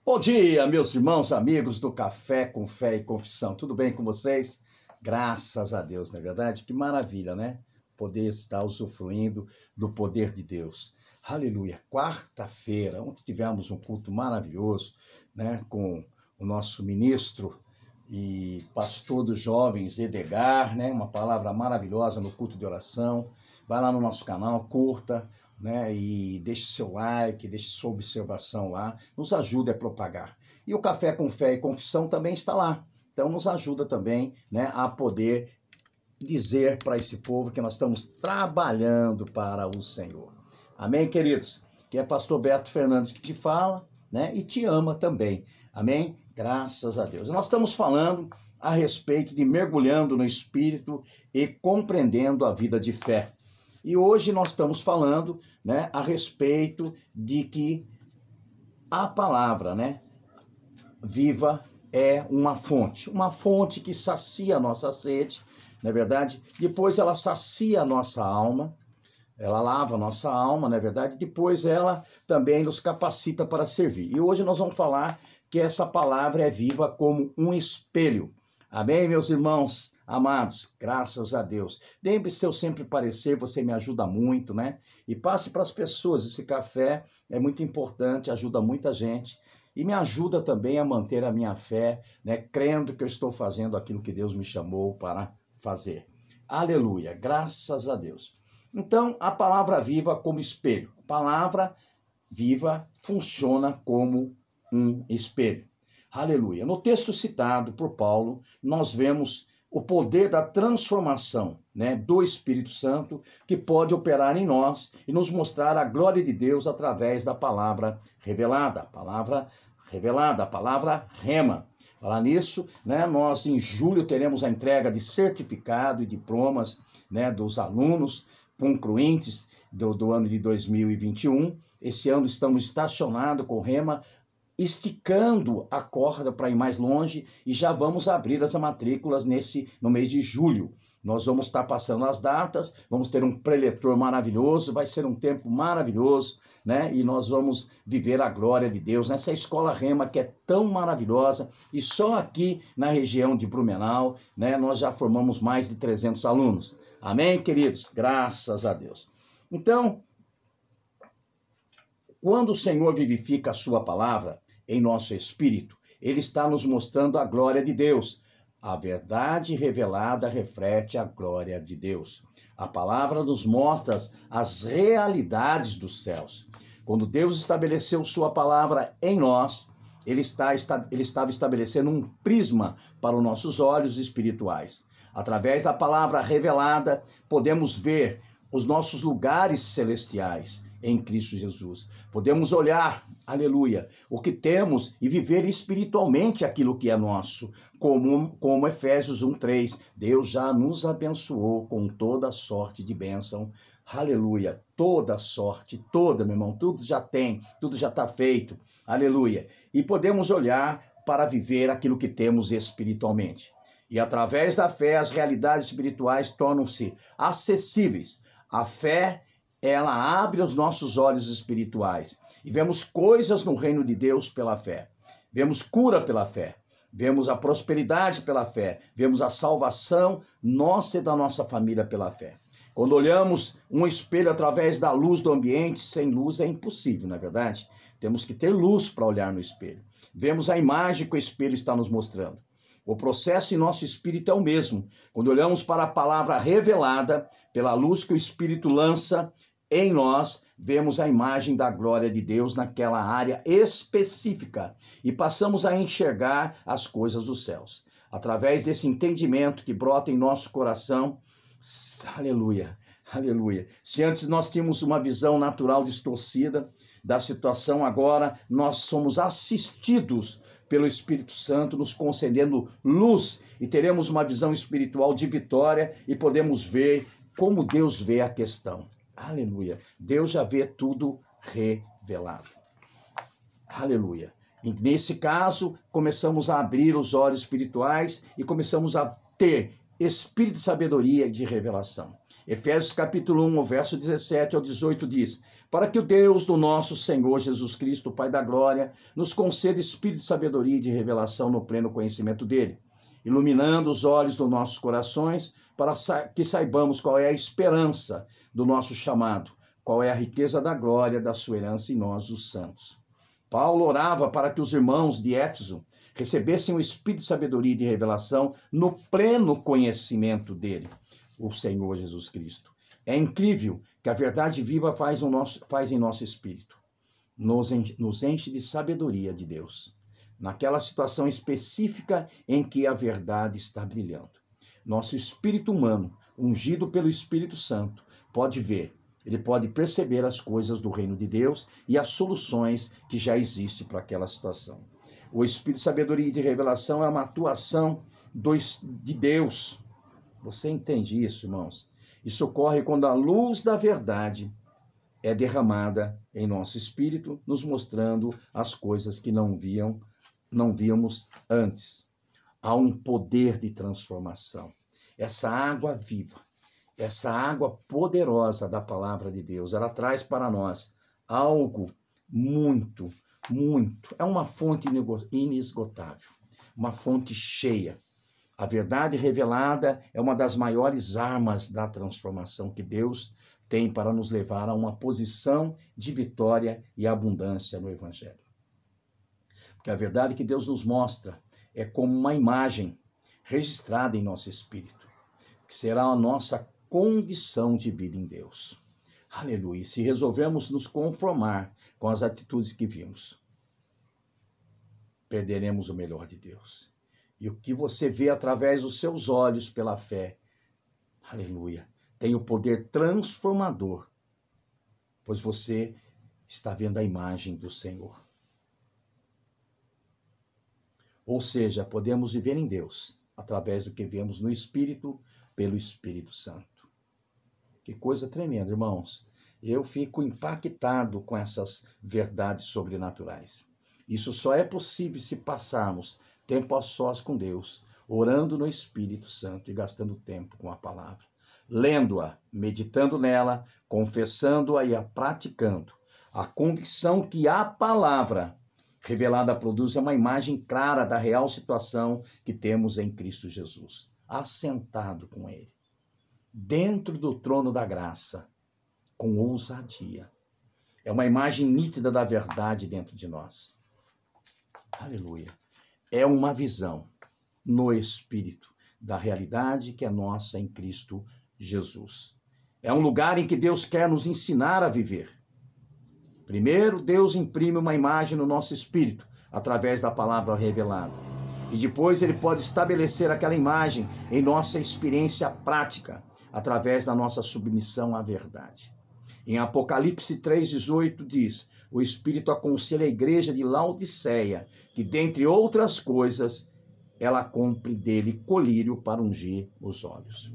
Bom dia, meus irmãos, amigos do Café com Fé e Confissão. Tudo bem com vocês? Graças a Deus, não é verdade? Que maravilha, né? Poder estar usufruindo do poder de Deus. Aleluia. Quarta-feira, onde tivemos um culto maravilhoso, né? Com o nosso ministro e pastor dos jovens, Edgar, né? Uma palavra maravilhosa no culto de oração. Vai lá no nosso canal, curta, né? E deixe seu like, deixe sua observação lá, nos ajude a propagar. E o Café com Fé e Confissão também está lá. Então nos ajuda também, né, a poder dizer para esse povo que nós estamos trabalhando para o Senhor. Amém, queridos? Que é pastor Beto Fernandes que te fala, né? E te ama também. Amém? Graças a Deus. Nós estamos falando a respeito de mergulhando no Espírito e compreendendo a vida de fé. E hoje nós estamos falando, né, a respeito de que a palavra, né, viva é uma fonte que sacia a nossa sede, não é verdade? Depois ela sacia a nossa alma, ela lava a nossa alma, não é verdade? Depois ela também nos capacita para servir. E hoje nós vamos falar que essa palavra é viva como um espelho. Amém, meus irmãos amados? Graças a Deus. Lembre-se, se eu sempre parecer, você me ajuda muito, né? E passe para as pessoas. Esse café é muito importante, ajuda muita gente. E me ajuda também a manter a minha fé, né? Crendo que eu estou fazendo aquilo que Deus me chamou para fazer. Aleluia, graças a Deus. Então, a palavra viva como espelho. A palavra viva funciona como um espelho. Aleluia. No texto citado por Paulo, nós vemos o poder da transformação, né, do Espírito Santo que pode operar em nós e nos mostrar a glória de Deus através da palavra revelada. A palavra rema. Falar nisso, né, nós em julho teremos a entrega de certificado e diplomas, né, dos alunos concluintes do ano de 2021. Esse ano estamos estacionados com rema, esticando a corda para ir mais longe e já vamos abrir as matrículas no mês de julho. Nós vamos estar passando as datas, vamos ter um preletor maravilhoso, vai ser um tempo maravilhoso, né? E nós vamos viver a glória de Deus nessa escola Rema que é tão maravilhosa e só aqui na região de Blumenau, né? Nós já formamos mais de 300 alunos. Amém, queridos? Graças a Deus. Então, quando o Senhor vivifica a sua palavra em nosso espírito, ele está nos mostrando a glória de Deus. A verdade revelada reflete a glória de Deus. A palavra nos mostra as realidades dos céus. Quando Deus estabeleceu sua palavra em nós, ele estava estabelecendo um prisma para os nossos olhos espirituais. Através da palavra revelada, podemos ver os nossos lugares celestiais em Cristo Jesus. Podemos olhar, aleluia, o que temos e viver espiritualmente aquilo que é nosso, como Efésios 1:3. Deus já nos abençoou com toda sorte de bênção, aleluia, toda sorte, toda, meu irmão, tudo já tem, tudo já está feito, aleluia. E podemos olhar para viver aquilo que temos espiritualmente. E através da fé, as realidades espirituais tornam-se acessíveis. A fé, ela abre os nossos olhos espirituais e vemos coisas no reino de Deus pela fé. Vemos cura pela fé, vemos a prosperidade pela fé, vemos a salvação nossa e da nossa família pela fé. Quando olhamos um espelho através da luz do ambiente, sem luz é impossível, não é verdade? Temos que ter luz para olhar no espelho. Vemos a imagem que o espelho está nos mostrando. O processo em nosso espírito é o mesmo. Quando olhamos para a palavra revelada, pela luz que o Espírito lança em nós, vemos a imagem da glória de Deus naquela área específica e passamos a enxergar as coisas dos céus. Através desse entendimento que brota em nosso coração, aleluia, aleluia. Se antes nós tínhamos uma visão natural distorcida da situação, agora nós somos assistidos pelo Espírito Santo, nos concedendo luz e teremos uma visão espiritual de vitória e podemos ver como Deus vê a questão. Aleluia. Deus já vê tudo revelado. Aleluia. E nesse caso, começamos a abrir os olhos espirituais e começamos a ter espírito de sabedoria e de revelação. Efésios capítulo 1, verso 17 ao 18 diz: para que o Deus do nosso Senhor Jesus Cristo, Pai da glória, nos conceda espírito de sabedoria e de revelação no pleno conhecimento dele, iluminando os olhos dos nossos corações, para que saibamos qual é a esperança do nosso chamado, qual é a riqueza da glória da sua herança em nós, os santos. Paulo orava para que os irmãos de Éfeso recebessem o espírito de sabedoria e de revelação no pleno conhecimento dele, o Senhor Jesus Cristo. É incrível que a verdade viva faz em nosso espírito, nos enche de sabedoria de Deus, naquela situação específica em que a verdade está brilhando. Nosso espírito humano, ungido pelo Espírito Santo, pode ver, ele pode perceber as coisas do reino de Deus e as soluções que já existem para aquela situação. O espírito de sabedoria e de revelação é uma atuação de Deus. Você entende isso, irmãos? Isso ocorre quando a luz da verdade é derramada em nosso espírito, nos mostrando as coisas que não víamos antes. Há um poder de transformação. Essa água viva, essa água poderosa da palavra de Deus, ela traz para nós algo muito, é uma fonte inesgotável, uma fonte cheia. A verdade revelada é uma das maiores armas da transformação que Deus tem para nos levar a uma posição de vitória e abundância no Evangelho. Porque a verdade que Deus nos mostra é como uma imagem registrada em nosso espírito, que será a nossa convicção de vida em Deus. Aleluia! Se resolvermos nos conformar com as atitudes que vimos, perderemos o melhor de Deus. E o que você vê através dos seus olhos pela fé, aleluia, tem o poder transformador, pois você está vendo a imagem do Senhor. Ou seja, podemos viver em Deus, através do que vemos no Espírito, pelo Espírito Santo. Que coisa tremenda, irmãos. Eu fico impactado com essas verdades sobrenaturais. Isso só é possível se passarmos tempo a sós com Deus, orando no Espírito Santo e gastando tempo com a palavra, lendo-a, meditando nela, confessando-a e a praticando. A convicção que a palavra revelada produz é uma imagem clara da real situação que temos em Cristo Jesus, assentado com Ele, dentro do trono da graça, com ousadia. É uma imagem nítida da verdade dentro de nós. Aleluia. É uma visão no Espírito da realidade que é nossa em Cristo Jesus. É um lugar em que Deus quer nos ensinar a viver. Primeiro, Deus imprime uma imagem no nosso espírito, através da palavra revelada. E depois ele pode estabelecer aquela imagem em nossa experiência prática, através da nossa submissão à verdade. Em Apocalipse 3,18 diz: o Espírito aconselha a igreja de Laodiceia, que dentre outras coisas, ela compre dele colírio para ungir os olhos.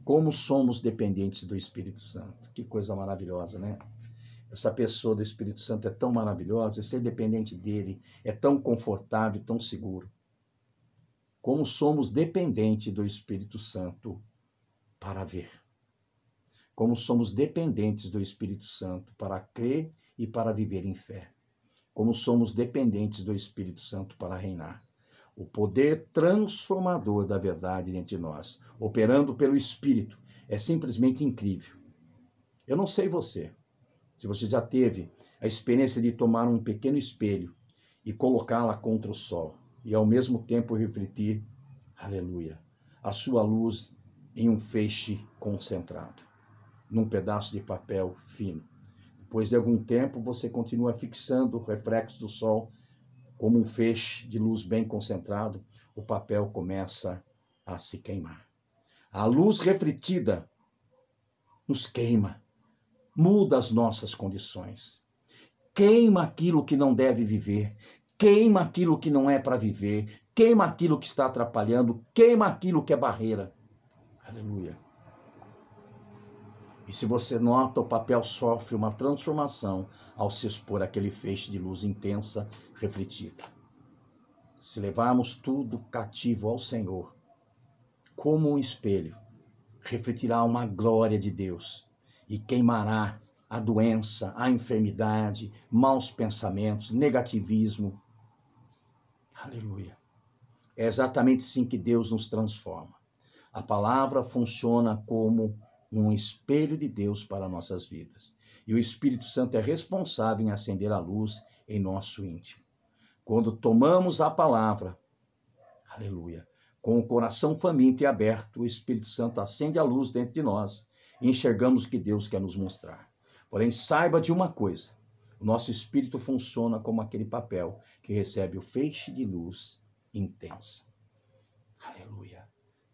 Como somos dependentes do Espírito Santo. Que coisa maravilhosa, né? Essa pessoa do Espírito Santo é tão maravilhosa, ser dependente dele é tão confortável, tão seguro. Como somos dependentes do Espírito Santo para ver. Como somos dependentes do Espírito Santo para crer e para viver em fé. Como somos dependentes do Espírito Santo para reinar. O poder transformador da verdade dentro de nós, operando pelo Espírito, é simplesmente incrível. Eu não sei você, se você já teve a experiência de tomar um pequeno espelho e colocá-la contra o sol e ao mesmo tempo refletir, aleluia, a sua luz em um feixe concentrado, num pedaço de papel fino. Depois de algum tempo, você continua fixando o reflexo do sol como um feixe de luz bem concentrado, o papel começa a se queimar. A luz refletida nos queima, muda as nossas condições, queima aquilo que não deve viver, queima aquilo que não é para viver, queima aquilo que está atrapalhando, queima aquilo que é barreira. Aleluia. E se você nota, o papel sofre uma transformação ao se expor àquele feixe de luz intensa refletida. Se levarmos tudo cativo ao Senhor, como um espelho, refletirá uma glória de Deus e queimará a doença, a enfermidade, maus pensamentos, negativismo. Aleluia. É exatamente assim que Deus nos transforma. A palavra funciona como um espelho de Deus para nossas vidas. E o Espírito Santo é responsável em acender a luz em nosso íntimo. Quando tomamos a palavra, aleluia, com o coração faminto e aberto, o Espírito Santo acende a luz dentro de nós e enxergamos o que Deus quer nos mostrar. Porém, saiba de uma coisa, o nosso espírito funciona como aquele papel que recebe o feixe de luz intensa. Aleluia.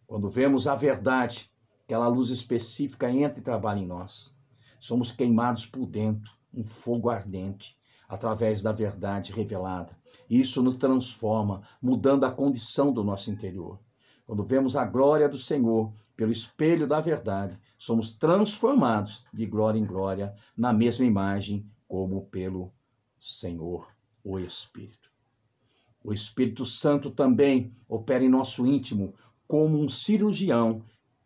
Quando vemos a verdade, aquela luz específica entra e trabalha em nós. Somos queimados por dentro, um fogo ardente, através da verdade revelada. Isso nos transforma, mudando a condição do nosso interior. Quando vemos a glória do Senhor pelo espelho da verdade, somos transformados de glória em glória, na mesma imagem como pelo Senhor, o Espírito. O Espírito Santo também opera em nosso íntimo como um cirurgião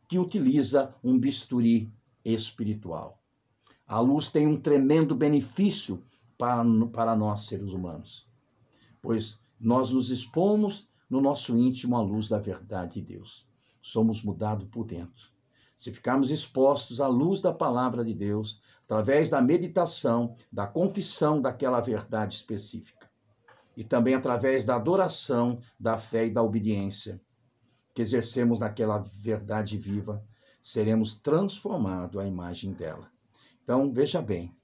que utiliza um bisturi espiritual. A luz tem um tremendo benefício para nós, seres humanos, pois nós nos expomos no nosso íntimo à luz da verdade de Deus. Somos mudados por dentro. Se ficarmos expostos à luz da palavra de Deus, através da meditação, da confissão daquela verdade específica, e também através da adoração, da fé e da obediência que exercemos naquela verdade viva, seremos transformados à imagem dela. Então, veja bem,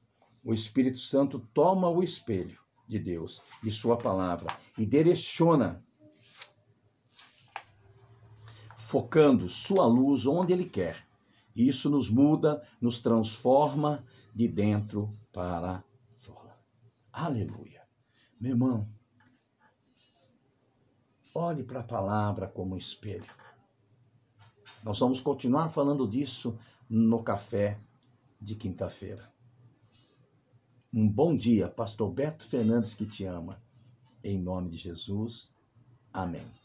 o Espírito Santo toma o espelho de Deus e sua palavra e direciona, focando sua luz onde ele quer. Isso nos muda, nos transforma de dentro para fora. Aleluia. Meu irmão, olhe para a palavra como espelho. Nós vamos continuar falando disso no café de quinta-feira. Um bom dia, Pastor Beto Fernandes que te ama. Em nome de Jesus. Amém.